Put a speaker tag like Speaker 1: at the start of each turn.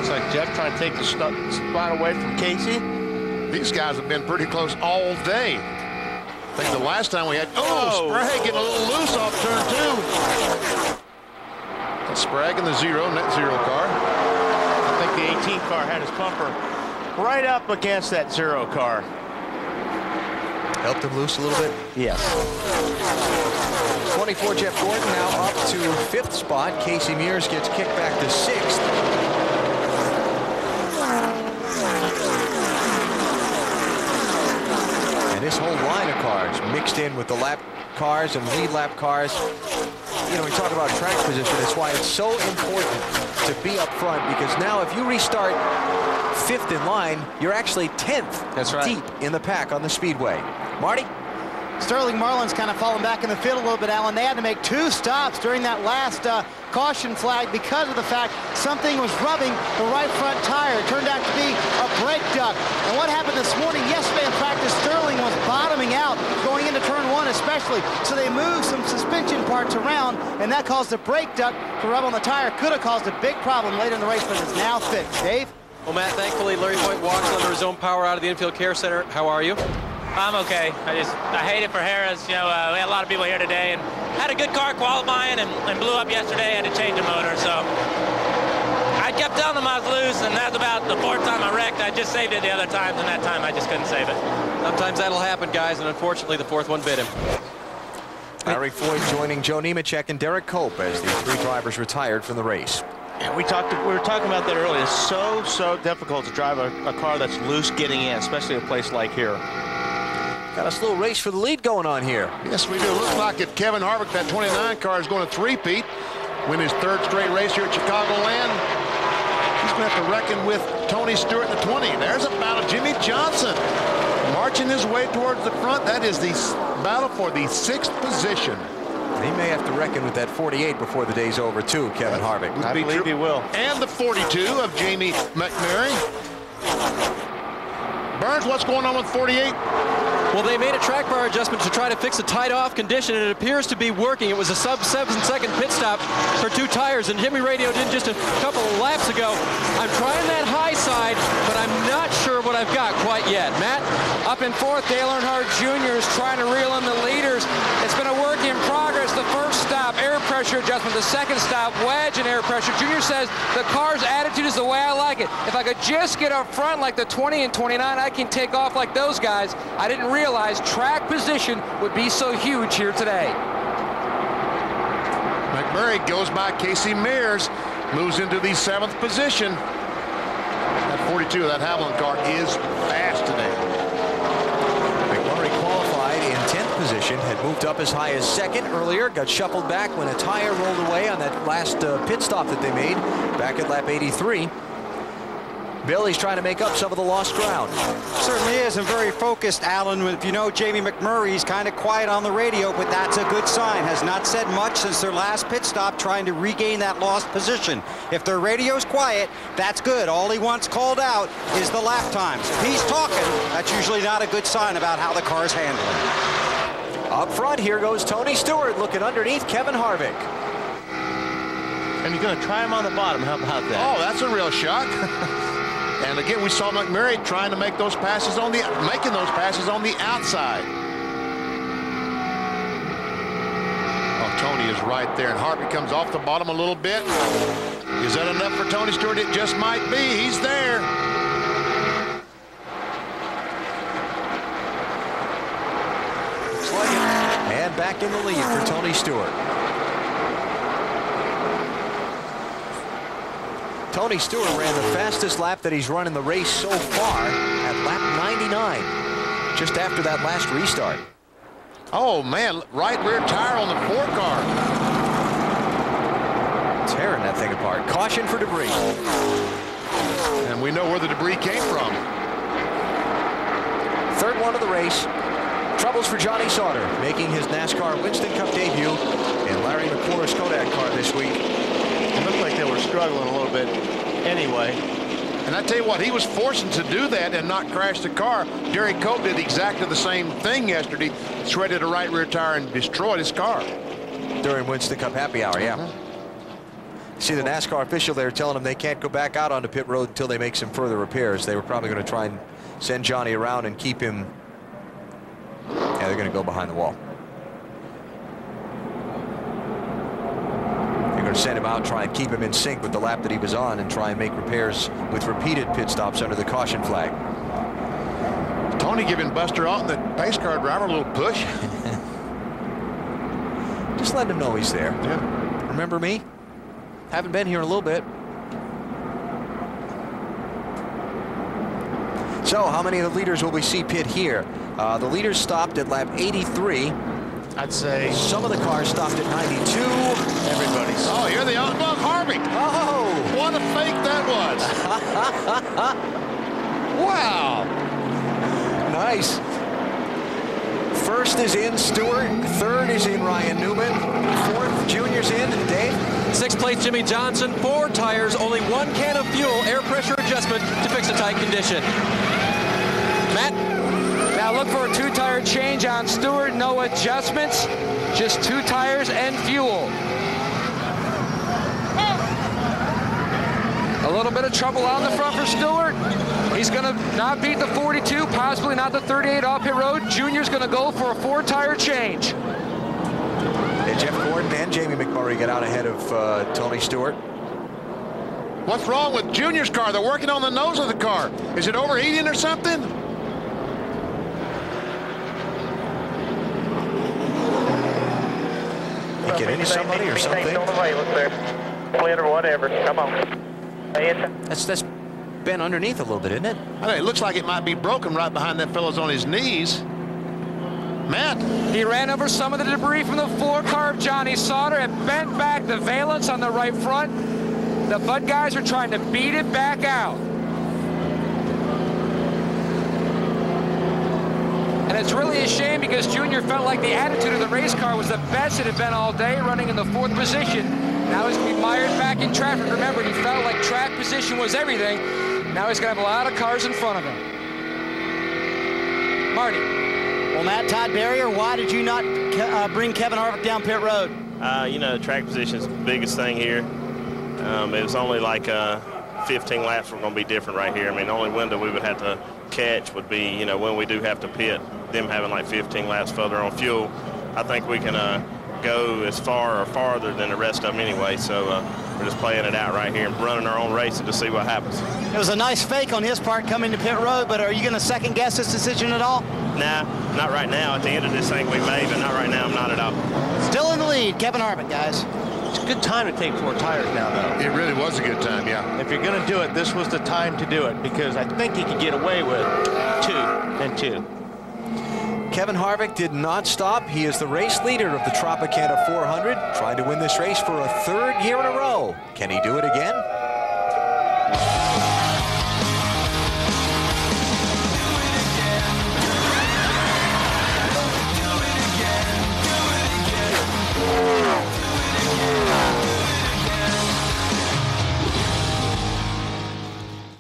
Speaker 1: Looks like Jeff trying to take the spot away from Casey.
Speaker 2: These guys have been pretty close all day. I think the last time we had, Sprague getting a little loose off turn 2. Sprague in the net zero car.
Speaker 1: I think the 18 car had his bumper right up against that 0 car.
Speaker 3: Helped him loose a little bit?
Speaker 1: Yes.
Speaker 3: 24 Jeff Gordon now up to 5th spot. Casey Mears gets kicked back to 6th. And this whole line of cars mixed in with the lap cars and lead lap cars. You know, we talk about track position. That's why it's so important to be up front, because now if you restart 5th in line, you're actually 10th.
Speaker 4: That's right.
Speaker 3: Deep in the pack on the speedway. Marty?
Speaker 5: Sterling Marlin's kind of fallen back in the field a little bit, Alan. They had to make 2 stops during that last caution flag because of the fact something was rubbing the right front tire. It turned out to be a brake duct. And what happened this morning, yesterday in practice, Sterling was bottoming out going into turn 1 especially. So they moved some suspension parts around, and that caused the brake duct to rub on the tire. Could have caused a big problem later in the race, but it's now fixed. Dave?
Speaker 4: Well, Matt, thankfully, Larry Foyt walks under his own power out of the infield care center. How are you?
Speaker 6: I'm okay. I hate it for Harris. You know, we had a lot of people here today and had a good car qualifying and blew up yesterday. Had to change the motor, so I kept telling them I was loose, and that's about the 4th time I wrecked. I just saved it the other times, and that time I just couldn't save it.
Speaker 4: Sometimes that'll happen, guys, and unfortunately the 4th one bit him.
Speaker 3: Larry Foyt joining Joe Nemechek and Derek Cope as the 3 drivers retired from the race.
Speaker 1: Yeah, we were talking about that earlier. It's so difficult to drive a car that's loose getting in, especially a place like here.
Speaker 3: Got a slow race for the lead going on here.
Speaker 2: Yes, we do. Looks like if Kevin Harvick, that 29 car, is going to three-peat, win his 3rd straight race here at Chicagoland, he's going to have to reckon with Tony Stewart in the 20. There's a battle. Jimmy Johnson marching his way towards the front. That is the battle for the 6th position.
Speaker 3: He may have to reckon with that 48 before the day's over, too, Kevin Harvick.
Speaker 1: I believe he will.
Speaker 2: And the 42 of Jamie McMurray. Burns, what's going on with 48?
Speaker 4: Well, they made a track bar adjustment to try to fix a tied-off condition, and it appears to be working. It was a sub-7-second pit stop for 2 tires, and Jimmy Radio did just a couple of laps ago. I'm trying that high side, but I'm not sure what I've got quite yet. Matt?
Speaker 7: Up in 4th, Dale Earnhardt Jr. is trying to reel in the leaders. It's been a work in progress. The 1st stop, air pressure adjustment. The 2nd stop, wedge and air pressure. Jr. says the car's attitude is the way I like it. If I could just get up front like the 20 and 29, I can take off like those guys. I didn't realize track position would be so huge here today.
Speaker 2: McMurray goes by Casey Mears, moves into the 7th position. That 42 of that Hamlin car is fast today.
Speaker 3: McMurray qualified in 10th position, had moved up as high as 2nd earlier, got shuffled back when a tire rolled away on that last pit stop that they made back at lap 83. Billy's trying to make up some of the lost ground.
Speaker 5: Certainly is, and very focused, Alan. If you know Jamie McMurray's kind of quiet on the radio, but that's a good sign. Has not said much since their last pit stop, trying to regain that lost position. If their radio's quiet, that's good. All he wants called out is the lap times. If he's talking, that's usually not a good sign about how the car's handling.
Speaker 3: Up front, here goes Tony Stewart looking underneath Kevin Harvick.
Speaker 1: And he's going to try him on the bottom. How about that?
Speaker 2: Oh, that's a real shot. And again, we saw McMurray trying to make those passes making those passes on the outside. Oh, Tony is right there, and Harvick comes off the bottom a little bit. Is that enough for Tony Stewart? It just might be. He's there.
Speaker 3: Looks like it. And back in the lead for Tony Stewart. Tony Stewart ran the fastest lap that he's run in the race so far at lap 99, just after that last restart.
Speaker 2: Oh, man, right rear tire on the 4 car.
Speaker 3: Tearing that thing apart. Caution for debris.
Speaker 2: And we know where the debris came from.
Speaker 3: 3rd one of the race. Troubles for Johnny Sauter, making his NASCAR Winston Cup debut in Larry McClure's Kodak car this week.
Speaker 1: It looked like they were struggling a little bit anyway.
Speaker 2: And I tell you what, he was forcing to do that and not crash the car. Derek Cope did exactly the same thing yesterday. Shredded a right rear tire and destroyed his car.
Speaker 3: During Winston Cup happy hour, yeah. See the NASCAR official there telling them they can't go back out onto pit road until they make some further repairs. They were probably going to try and send Johnny around and keep him. Yeah, they're going to go behind the wall. They're going to send him out, try and keep him in sync with the lap that he was on, and try and make repairs with repeated pit stops under the caution flag.
Speaker 2: Tony giving Buster Alton, the pace car driver, a little push.
Speaker 3: Just letting him know he's there.
Speaker 2: Yeah.
Speaker 3: Remember me? Haven't been here in a little bit. So how many of the leaders will we see pit here? The leaders stopped at lap 83.
Speaker 1: I'd say
Speaker 3: some of the cars stopped at 92.
Speaker 1: Everybody's.
Speaker 2: Oh, you're the outlaw Harvick.
Speaker 3: Oh,
Speaker 2: what a fake that was. Wow.
Speaker 3: Nice. First is in Stewart. Third is in Ryan Newman. Fourth, Junior's in. Dave?
Speaker 4: Sixth place, Jimmy Johnson. 4 tires, only 1 can of fuel, air pressure adjustment to fix a tight condition. Matt?
Speaker 7: Now look for a 2-tire change on Stewart. No adjustments, just 2 tires and fuel. A little bit of trouble on the front for Stewart. He's going to not beat the 42, possibly not the 38 off pit road. Junior's going to go for a 4-tire change.
Speaker 3: And Jeff Gordon and Jamie McMurray get out ahead of Tony Stewart.
Speaker 2: What's wrong with Junior's car? They're working on the nose of the car. Is it overheating or something?
Speaker 3: They get into somebody or something?
Speaker 6: Or whatever. Come on.
Speaker 3: That's bent underneath a little bit, isn't it?
Speaker 2: I think it looks like it might be broken right behind that fellow's on his knees. Matt.
Speaker 7: He ran over some of the debris from the floor car of Johnny Sauter and bent back the valence on the right front. The Bud guys are trying to beat it back out. And it's really a shame because Junior felt like the attitude of the race car was the best it had been all day, running in the 4th position. Now he's going to be mired back in traffic. Remember, he felt like track position was everything. Now he's going to have a lot of cars in front of him. Marty.
Speaker 5: Well, Matt, Todd Barrier, why did you not bring Kevin Harvick down pit road?
Speaker 8: You know, track position is the biggest thing here. It was only like 15 laps were going to be different right here. I mean, the only window we would have to catch would be, you know, when we do have to pit, them having like 15 laps further on fuel. I think we can go as far or farther than the rest of them anyway. So we're just playing it out right here and running our own race and to see what happens.
Speaker 5: It was a nice fake on his part coming to pit road, but are you going to second guess this decision at all?
Speaker 8: Nah, not right now. At the end of this thing we may, but not right now. I'm not at all.
Speaker 5: Still in the lead, Kevin Harvick, guys.
Speaker 1: It's a good time to take 4 tires now, though.
Speaker 2: It really was a good time, yeah.
Speaker 1: If you're going to do it, this was the time to do it, because I think he could get away with 2 and 2.
Speaker 3: Kevin Harvick did not stop. He is the race leader of the Tropicana 400, trying to win this race for a 3rd year in a row. Can he do it again?